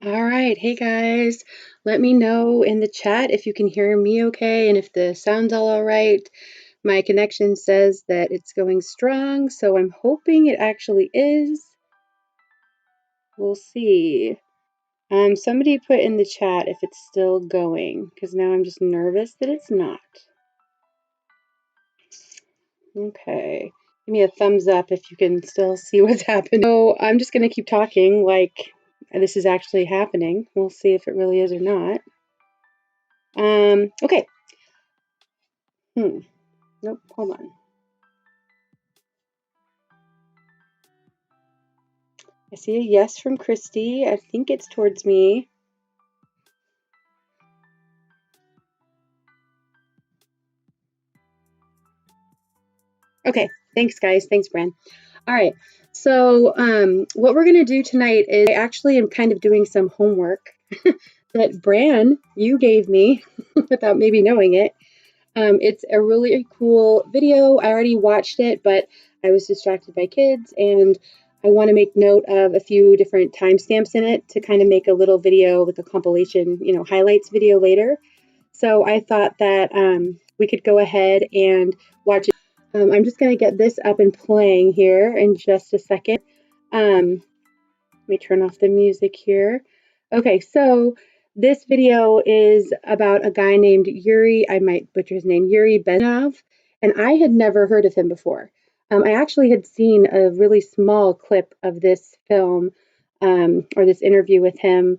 All right. Hey guys, let me know in the chat if you can hear me okay and if the sound's all right. My connection says that it's going strong, so I'm hoping it actually is. We'll see. Somebody put in the chat if it's still going, because now I'm just nervous that it's not. Okay. Give me a thumbs up if you can still see what's happening. So I'm just going to keep talking like this is actually happening. We'll see if it really is or not. Okay. Nope, hold on. I see a yes from Christy. I think it's towards me. Okay, thanks guys. Thanks, Bran. All right. So what we're going to do tonight is I actually am kind of doing some homework that Bran, you gave me without maybe knowing it. It's a really cool video. I already watched it, but I was distracted by kids, and I want to make note of a few different timestamps in it to kind of make a little video with a compilation, highlights video later. So I thought that we could go ahead and watch it. I'm just going to get this up and playing here in just a second. Let me turn off the music here. Okay, so this video is about a guy named Yuri, I might butcher his name, Yuri Bezmenov, and I had never heard of him before. I actually had seen a really small clip of this film or this interview with him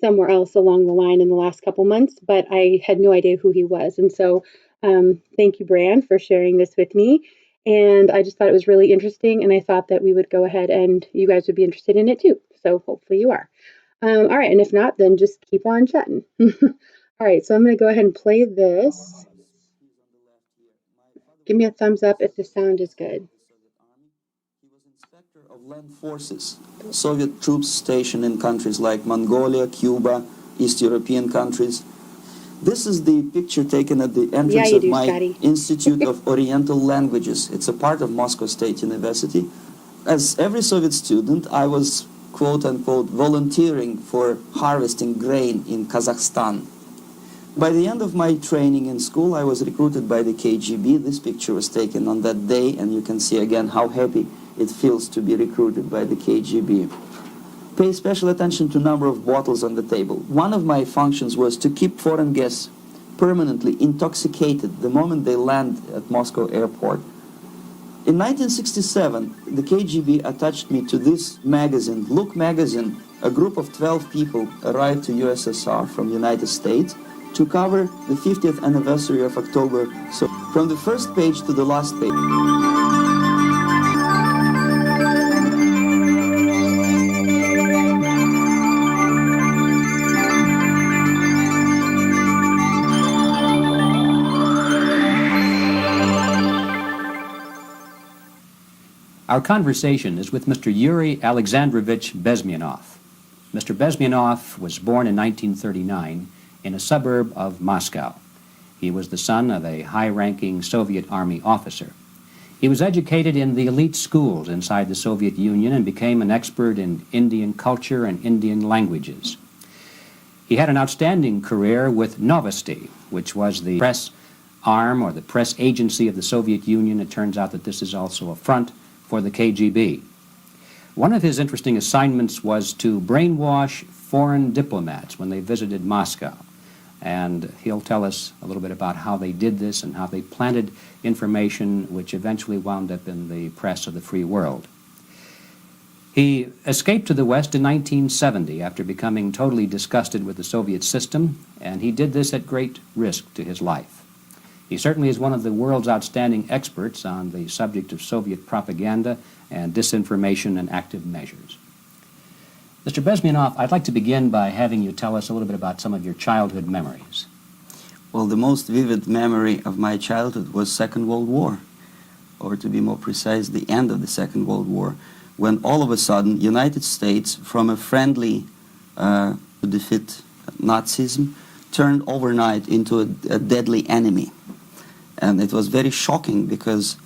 somewhere else along the line in the last couple months, but I had no idea who he was. And so thank you, Bran, for sharing this with me. And I just thought it was really interesting, and I thought that we would go ahead and you guys would be interested in it too. So hopefully you are. All right, and if not, then just keep on chatting. All right, so I'm going to go ahead and play this. Give me a thumbs up if the sound is good. He was inspector of land forces, Soviet troops stationed in countries like Mongolia, Cuba, East European countries. This is the picture taken at the entrance of my Institute of Oriental Languages. It's a part of Moscow State University. As every Soviet student, I was, quote-unquote, volunteering for harvesting grain in Kazakhstan. By the end of my training in school, I was recruited by the KGB. This picture was taken on that day, and you can see again how happy it feels to be recruited by the KGB. Pay special attention to number of bottles on the table. One of my functions was to keep foreign guests permanently intoxicated the moment they land at Moscow airport. In 1967, the KGB attached me to this magazine, Look magazine. A group of 12 people arrived to USSR from United States to cover the 50th anniversary of October. So from the first page to the last page. Our conversation is with Mr. Yuri Alexandrovich Bezmenov. Mr. Bezmenov was born in 1939 in a suburb of Moscow. He was the son of a high-ranking Soviet Army officer. He was educated in the elite schools inside the Soviet Union and became an expert in Indian culture and Indian languages. He had an outstanding career with Novosti, which was the press arm or the press agency of the Soviet Union. It turns out that this is also a front for the KGB. One of his interesting assignments was to brainwash foreign diplomats when they visited Moscow. And he'll tell us a little bit about how they did this and how they planted information which eventually wound up in the press of the free world. He escaped to the West in 1970 after becoming totally disgusted with the Soviet system, and he did this at great risk to his life. He certainly is one of the world's outstanding experts on the subject of Soviet propaganda and disinformation and active measures. Mr. Bezmenov, I'd like to begin by having you tell us a little bit about some of your childhood memories. Well, the most vivid memory of my childhood was Second World War, or to be more precise, the end of the Second World War, when all of a sudden United States, from a friendly to defeat Nazism, turned overnight into a deadly enemy. And it was very shocking because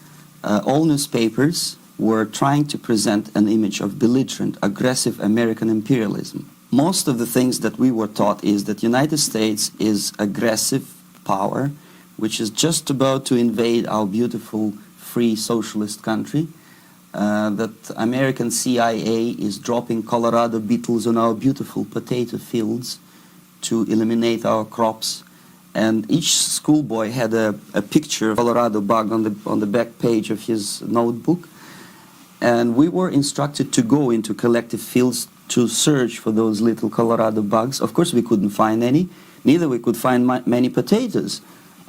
all newspapers were trying to present an image of belligerent, aggressive American imperialism. most of the things that we were taught is that United States is aggressive power, which is just about to invade our beautiful, free socialist country, that American CIA is dropping Colorado beetles on our beautiful potato fields to eliminate our crops, and each schoolboy had a picture of Colorado bug on the back page of his notebook, and we were instructed to go into collective fields to search for those little Colorado bugs. Of course, we couldn't find any, neither we could find many potatoes,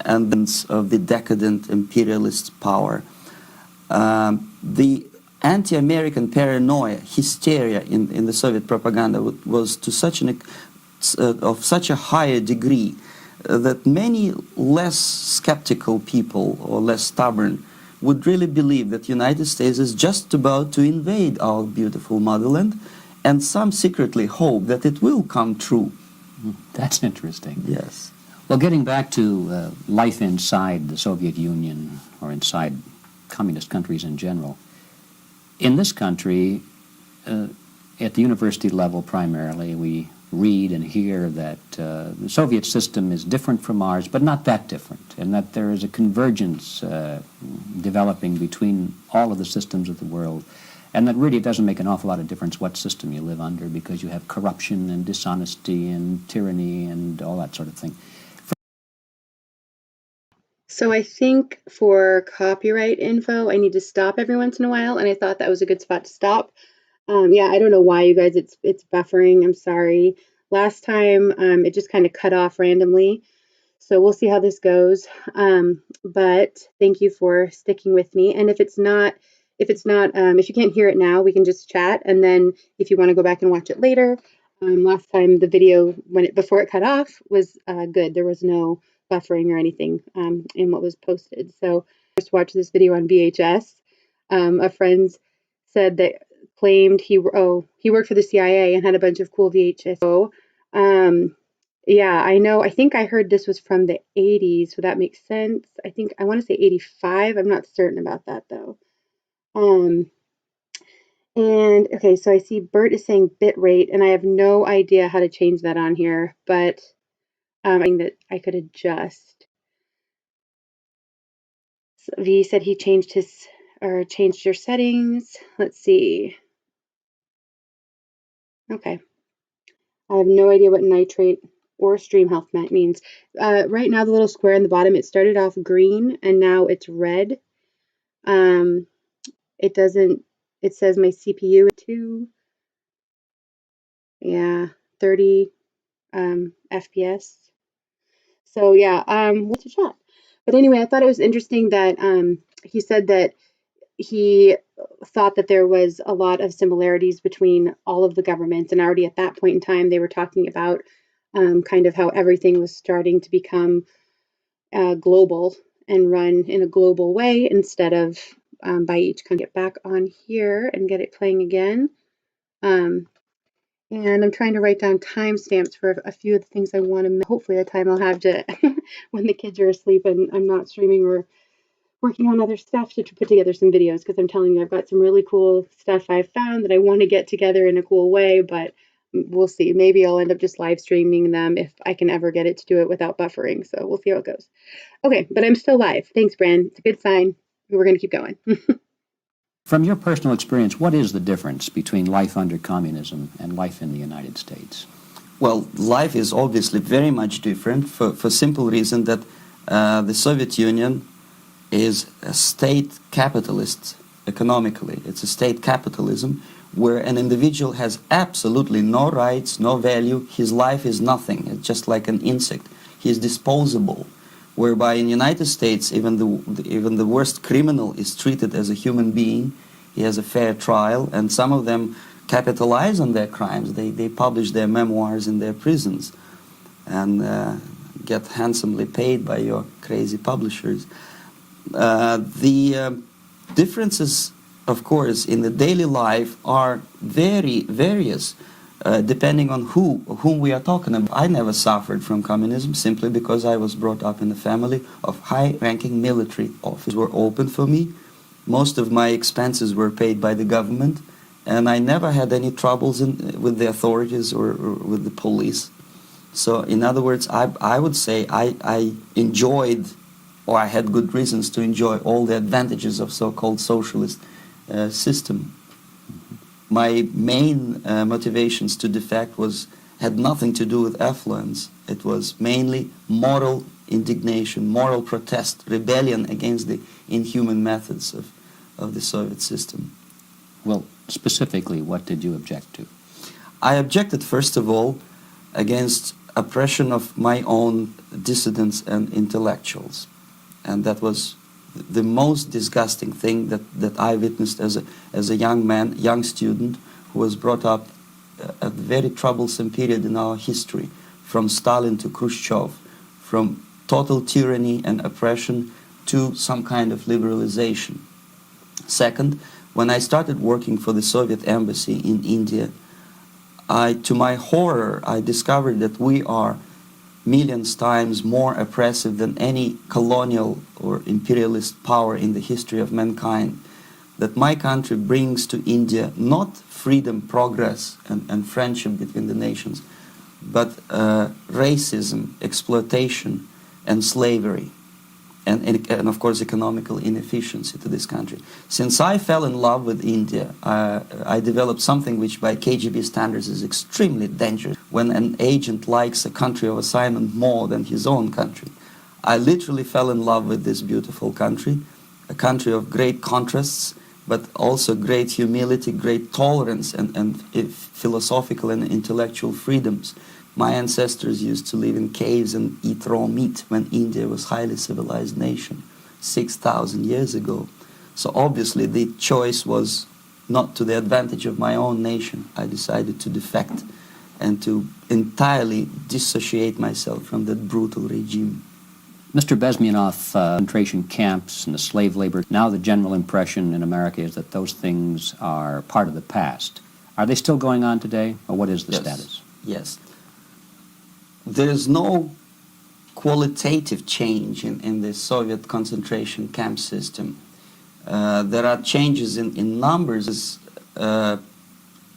and of the decadent imperialist power. The anti-American paranoia, hysteria in the Soviet propaganda was to such of such a higher degree that many less skeptical people or less stubborn would really believe that the United States is just about to invade our beautiful motherland, and some secretly hope that it will come true. That's interesting. Yes. Well, getting back to life inside the Soviet Union or inside communist countries in general, in this country, at the university level primarily, we read and hear that the Soviet system is different from ours, but not that different, and that there is a convergence developing between all of the systems of the world, and that really it doesn't make an awful lot of difference what system you live under, because you have corruption and dishonesty and tyranny and all that sort of thing. So I think for copyright info, I need to stop every once in a while, and I thought that was a good spot to stop. Yeah, I don't know why, you guys, it's buffering. I'm sorry. Last time, it just kind of cut off randomly. So we'll see how this goes. But thank you for sticking with me. And if you can't hear it now, we can just chat. And then if you want to go back and watch it later, last time the video, before it cut off, was good. There was no buffering or anything in what was posted. So just watch this video on VHS. A friend said that claimed he worked for the CIA and had a bunch of cool VHS. So, yeah, I know. I think I heard this was from the 80s, so that makes sense. I want to say 85. I'm not certain about that though. And okay, so I see Bert is saying bit rate, and I have no idea how to change that on here, but I think that I could adjust. So V said he changed your settings. Let's see. Okay. I have no idea what nitrate or stream health means. Right now, the little square in the bottom, it started off green and now it's red. It says my CPU is 30 FPS. So yeah, what's a chat? But anyway, I thought it was interesting that he said that he thought that there was a lot of similarities between all of the governments, and already at that point in time they were talking about kind of how everything was starting to become global and run in a global way instead of by each country. Get back on here and get it playing again. And I'm trying to write down timestamps for a few of the things I want to. Hopefully, the time I'll have to when the kids are asleep and I'm not streaming or working on other stuff to put together some videos, because I'm telling you, I've got some really cool stuff I've found that I want to get together in a cool way, but we'll see. Maybe I'll end up just live streaming them if I can ever get it to do it without buffering. So we'll see how it goes. Okay, but I'm still live. Thanks, Bran. It's a good sign. We're going to keep going. From your personal experience, what is the difference between life under communism and life in the United States? Well, life is obviously very much different for simple reason that the Soviet Union is a state capitalist economically. It's a state capitalism where an individual has absolutely no rights, no value. His life is nothing. It's just like an insect. He is disposable. Whereby in the United States, even the worst criminal is treated as a human being. He has a fair trial, and some of them capitalize on their crimes. They publish their memoirs in their prisons and get handsomely paid by your crazy publishers. The differences, of course, in the daily life are very various, depending on whom we are talking about. I never suffered from communism simply because I was brought up in a family of high-ranking military officers were open for me. Most of my expenses were paid by the government, and I never had any troubles with the authorities or with the police. So, in other words, I would say I enjoyed, or I had good reasons to enjoy all the advantages of so-called socialist system. My main motivations to defect had nothing to do with affluence. It was mainly moral indignation, moral protest, rebellion against the inhuman methods of the Soviet system. Well, specifically, what did you object to? I objected, first of all, against oppression of my own dissidents and intellectuals. And that was the most disgusting thing that I witnessed as a young man, young student, who was brought up at a very troublesome period in our history, from Stalin to Khrushchev, from total tyranny and oppression to some kind of liberalization. Second, when I started working for the Soviet embassy in India, to my horror, I discovered that we are millions times more oppressive than any colonial or imperialist power in the history of mankind. That my country brings to India not freedom, progress, and friendship between the nations, but racism, exploitation, and slavery. And of course economical inefficiency to this country. Since I fell in love with India, I developed something which by KGB standards is extremely dangerous. When an agent likes a country of assignment more than his own country. I literally fell in love with this beautiful country, a country of great contrasts, but also great humility, great tolerance, and philosophical and intellectual freedoms. My ancestors used to live in caves and eat raw meat when India was a highly civilized nation 6,000 years ago. So obviously the choice was not to the advantage of my own nation. I decided to defect and to entirely dissociate myself from that brutal regime. Mr. Bezmenov, concentration camps and the slave labor, now the general impression in America is that those things are part of the past. Are they still going on today, or what is the status? Yes. There is no qualitative change in the Soviet concentration camp system. There are changes in numbers,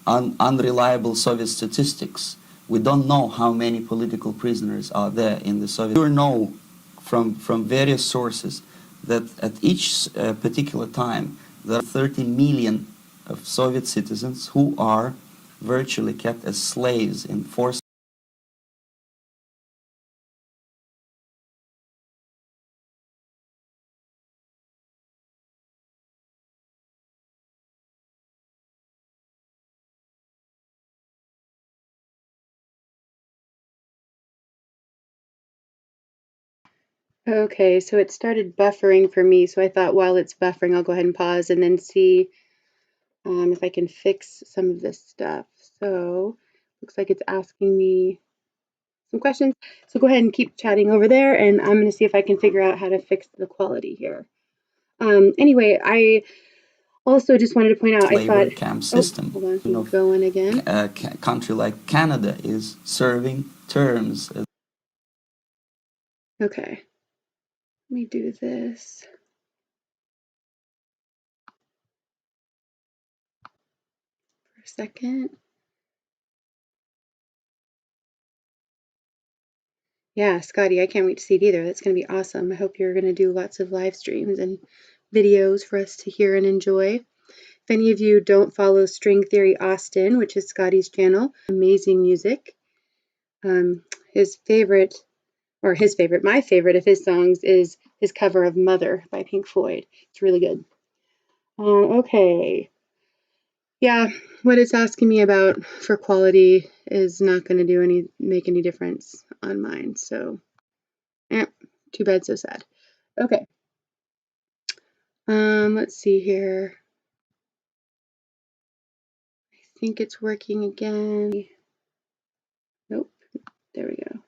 unreliable Soviet statistics. We don't know how many political prisoners are there in the Soviet. We know from various sources that at each particular time there are 30 million of Soviet citizens who are virtually kept as slaves in forced. Okay, so it started buffering for me, so I thought while it's buffering, I'll go ahead and pause and then see if I can fix some of this stuff. So looks like it's asking me some questions. So go ahead and keep chatting over there, and I'm going to see if I can figure out how to fix the quality here. Anyway, I also just wanted to point out, I thought, camp system. Hold on, keep going again. A country like Canada is serving terms. Okay, let me do this. For a second. Yeah, Scotty, I can't wait to see it either. That's going to be awesome. I hope you're going to do lots of live streams and videos for us to hear and enjoy. If any of you don't follow String Theory Austin, which is Scotty's channel, amazing music. His favorite, my favorite of his songs is his cover of Mother by Pink Floyd. It's really good. Okay. Yeah, what it's asking me about for quality is not going to make any difference on mine. So, too bad, so sad. Okay. Let's see here. I think it's working again. Nope. There we go.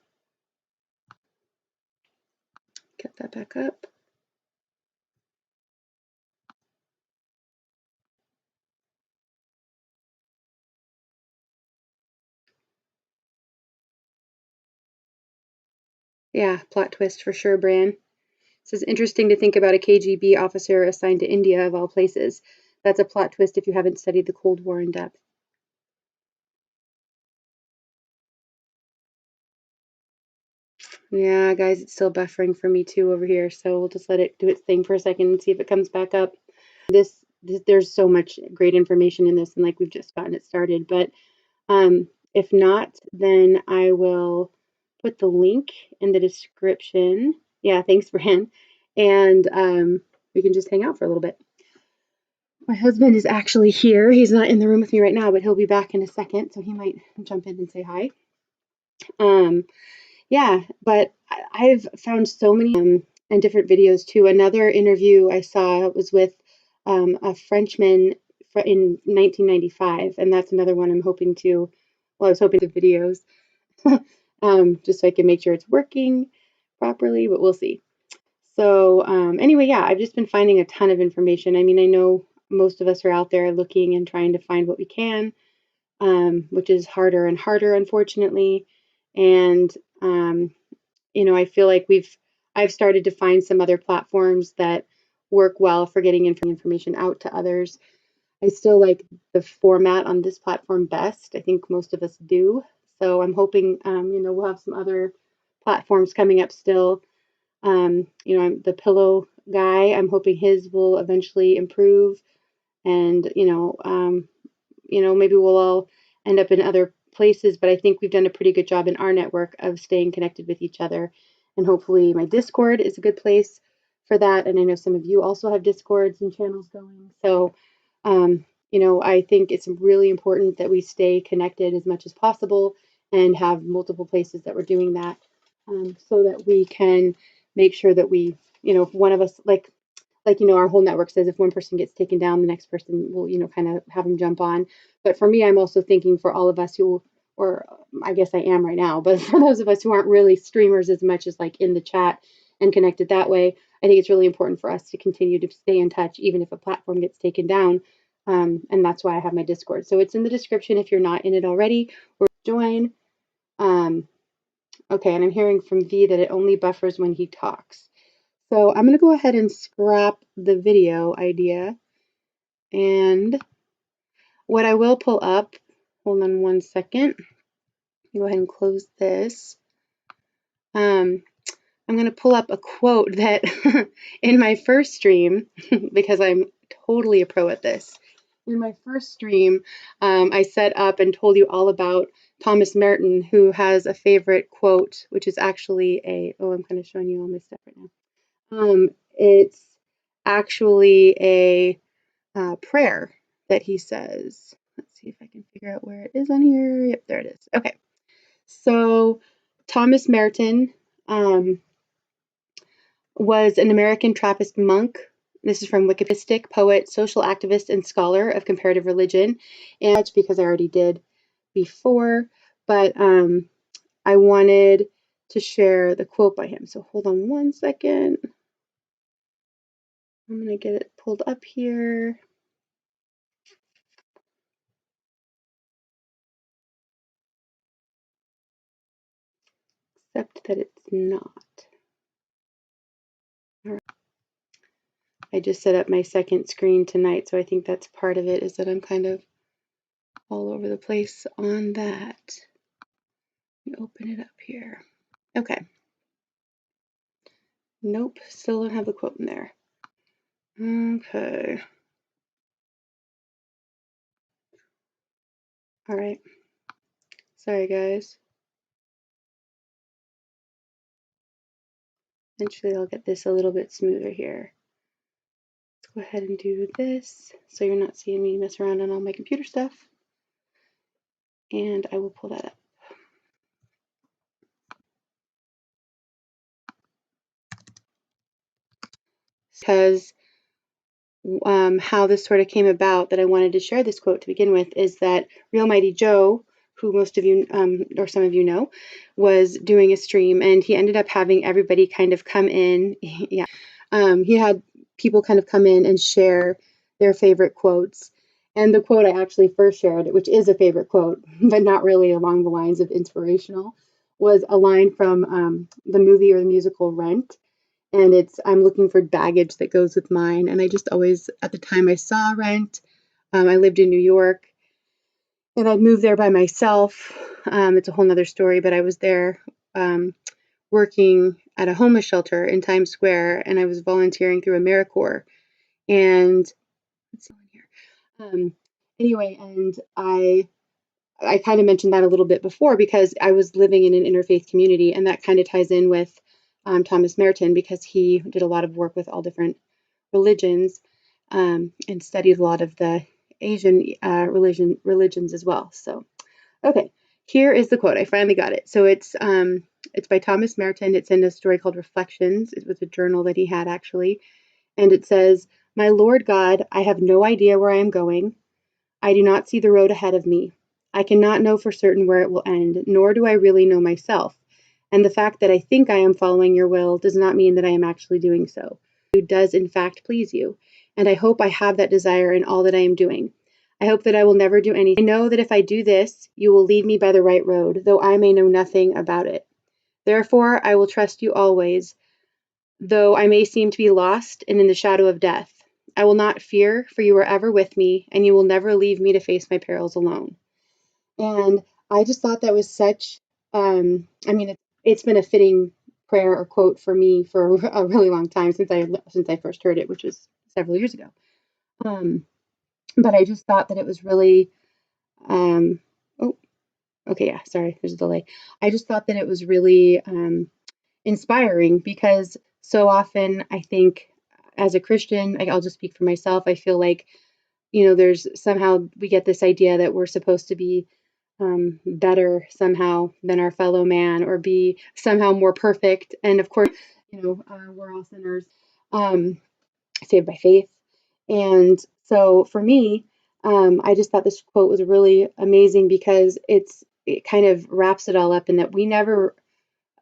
Get that back up. Yeah, plot twist for sure, Bran. This is interesting to think about a KGB officer assigned to India, of all places. That's a plot twist if you haven't studied the Cold War in depth. Yeah, guys, it's still buffering for me too over here, so we'll just let it do its thing for a second and see if it comes back up. There's so much great information in this, and like we've just gotten it started, but if not, then I will put the link in the description. Yeah, thanks, Bran. And we can just hang out for a little bit. My husband is actually here. He's not in the room with me right now, but he'll be back in a second, so he might jump in and say hi. Yeah, but I've found so many and different videos too. Another interview I saw was with a Frenchman in 1995, and that's another one I'm hoping to. Well, I was hoping the videos just so I can make sure it's working properly, but we'll see. So anyway, yeah, I've just been finding a ton of information. I mean, I know most of us are out there looking and trying to find what we can, which is harder and harder, unfortunately. And I feel like I've started to find some other platforms that work well for getting information out to others. I still like the format on this platform best. I think most of us do. So I'm hoping, we'll have some other platforms coming up still. I'm the pillow guy. I'm hoping his will eventually improve, and maybe we'll all end up in other places. But I think we've done a pretty good job in our network of staying connected with each other, and hopefully my Discord is a good place for that. And I know some of you also have Discords and channels going. So, I think it's really important that we stay connected as much as possible and have multiple places that we're doing that, so that we can make sure that we, if one of us, like our whole network says, if one person gets taken down, the next person will, kind of have them jump on. But for me, I'm also thinking for all of us who, or I guess I am right now, but for those of us who aren't really streamers as much as like in the chat and connected that way, I think it's really important for us to continue to stay in touch, even if a platform gets taken down. And that's why I have my Discord. So it's in the description if you're not in it already, or join. Okay, and I'm hearing from V that it only buffers when he talks. So I'm going to go ahead and scrap the video idea. And what I will pull up, hold on one second. Go ahead and close this. I'm going to pull up a quote that in my first stream, because I'm totally a pro at this. In my first stream, I set up and told you all about Thomas Merton, who has a favorite quote, which is actually I'm kind of showing you all my stuff right now. It's actually a prayer that he says. Let's see if I can figure out where it is on here. Yep, there it is. Okay. So Thomas Merton was an American Trappist monk. This is from Wikipedia, poet, social activist, and scholar of comparative religion. And that's because I already did before, but I wanted to share the quote by him. So hold on one second. I'm going to get it pulled up here. Except that it's not. All right. I just set up my second screen tonight, so I think that's part of it, is that I'm kind of all over the place on that. Let me open it up here. Okay. Nope, still don't have the quote in there. Okay. All right. Sorry, guys. Eventually I'll get this a little bit smoother here. Let's go ahead and do this so you're not seeing me mess around on all my computer stuff. And I will pull that up. Because how this sort of came about, that I wanted to share this quote to begin with, is that Real Mighty Joe, who most of you or some of you know, was doing a stream, and he ended up having everybody kind of come in. Yeah, he had people kind of come in and share their favorite quotes. And the quote I actually first shared, which is a favorite quote, but not really along the lines of inspirational, was a line from the movie or the musical Rent. and I'm looking for baggage that goes with mine. And I just always, at the time I saw Rent, I lived in New York, and I'd moved there by myself. It's a whole nother story, but I was there working at a homeless shelter in Times Square, and I was volunteering through AmeriCorps. And what's going here? Anyway, and I kind of mentioned that a little bit before because I was living in an interfaith community, and that kind of ties in with Thomas Merton because he did a lot of work with all different religions and studied a lot of the Asian religions as well. So, okay, here is the quote. I finally got it. So it's by Thomas Merton. It's in a story called Reflections. It was a journal that he had actually, and it says, "My Lord God, I have no idea where I am going. I do not see the road ahead of me. I cannot know for certain where it will end, nor do I really know myself. And the fact that I think I am following your will does not mean that I am actually doing so. It does in fact please you. And I hope I have that desire in all that I am doing. I hope that I will never do anything. I know that if I do this, you will lead me by the right road, though I may know nothing about it. Therefore, I will trust you always, though I may seem to be lost and in the shadow of death. I will not fear, for you are ever with me, and you will never leave me to face my perils alone." And I just thought that was such, I mean, it's been a fitting prayer or quote for me for a really long time since I first heard it, which was several years ago. Um, but I just thought that it was really, oh, okay, yeah, sorry, there's a delay. I just thought that it was really inspiring because so often I think as a Christian, I'll just speak for myself, I feel like, there's somehow we get this idea that we're supposed to be better somehow than our fellow man or be somehow more perfect. And of course, we're all sinners, um, saved by faith. And so for me, I just thought this quote was really amazing because it kind of wraps it all up in that we never,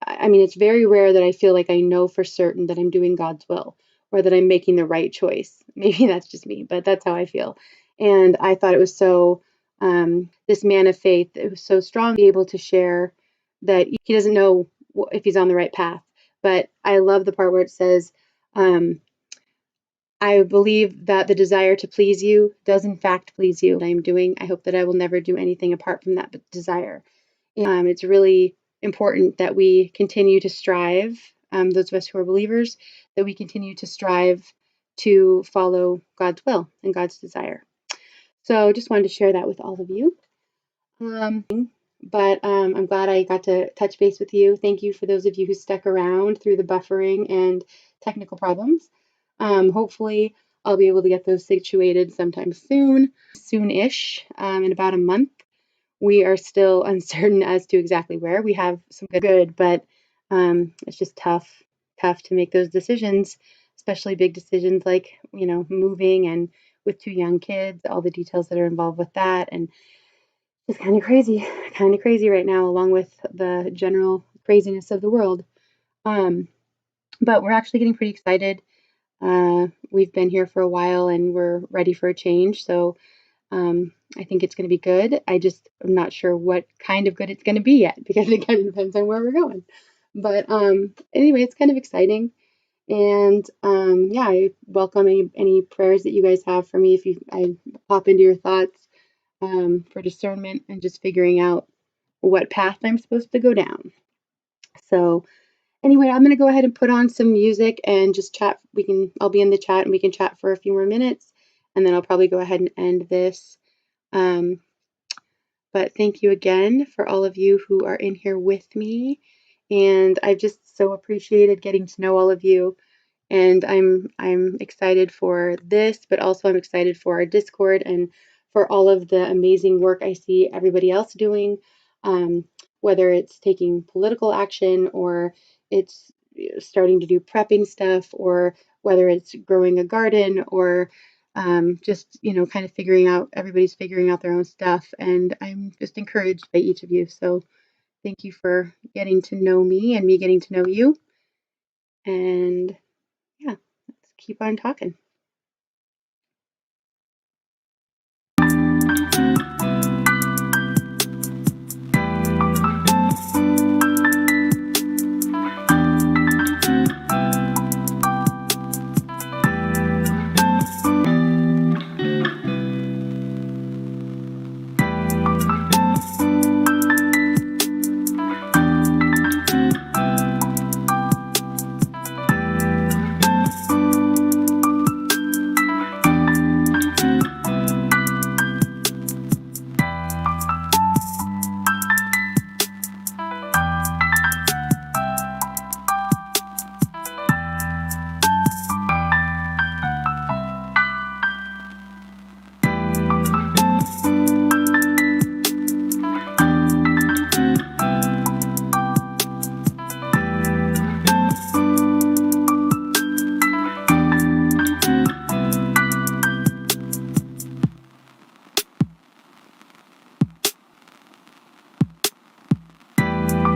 I mean, it's very rare that I feel like I know for certain that I'm doing God's will or that I'm making the right choice. Maybe that's just me, but that's how I feel. And I thought it was so, this man of faith, it was so strong to be able to share that he doesn't know if he's on the right path. But I love the part where it says, um, I believe that the desire to please you does in fact please you. I'm doing, I hope that I will never do anything apart from that desire. It's really important that we continue to strive, those of us who are believers, that we continue to strive to follow God's will and God's desire. So just wanted to share that with all of you. But I'm glad I got to touch base with you. Thank you for those of you who stuck around through the buffering and technical problems. Hopefully, I'll be able to get those situated sometime soon-ish, in about a month. We are still uncertain as to exactly where. We have some good, but it's just tough to make those decisions, especially big decisions like, moving and with 2 young kids, all the details that are involved with that. And it's kind of crazy right now, along with the general craziness of the world. But we're actually getting pretty excited. We've been here for a while and we're ready for a change. So I think it's going to be good. I'm not sure what kind of good it's going to be yet because it kind of depends on where we're going. But anyway, it's kind of exciting. And yeah, I welcome any prayers that you guys have for me if I pop into your thoughts for discernment and just figuring out what path I'm supposed to go down. So anyway, I'm going to go ahead and put on some music and just chat. I'll be in the chat and we can chat for a few more minutes, and then I'll probably go ahead and end this. But thank you again for all of you who are in here with me. And I've just so appreciated getting to know all of you. And I'm excited for this, but also I'm excited for our Discord and for all of the amazing work I see everybody else doing, whether it's taking political action or it's starting to do prepping stuff, or whether it's growing a garden or just kind of everybody's figuring out their own stuff, and I'm just encouraged by each of you. So thank you for getting to know me and me getting to know you, and yeah, let's keep on talking.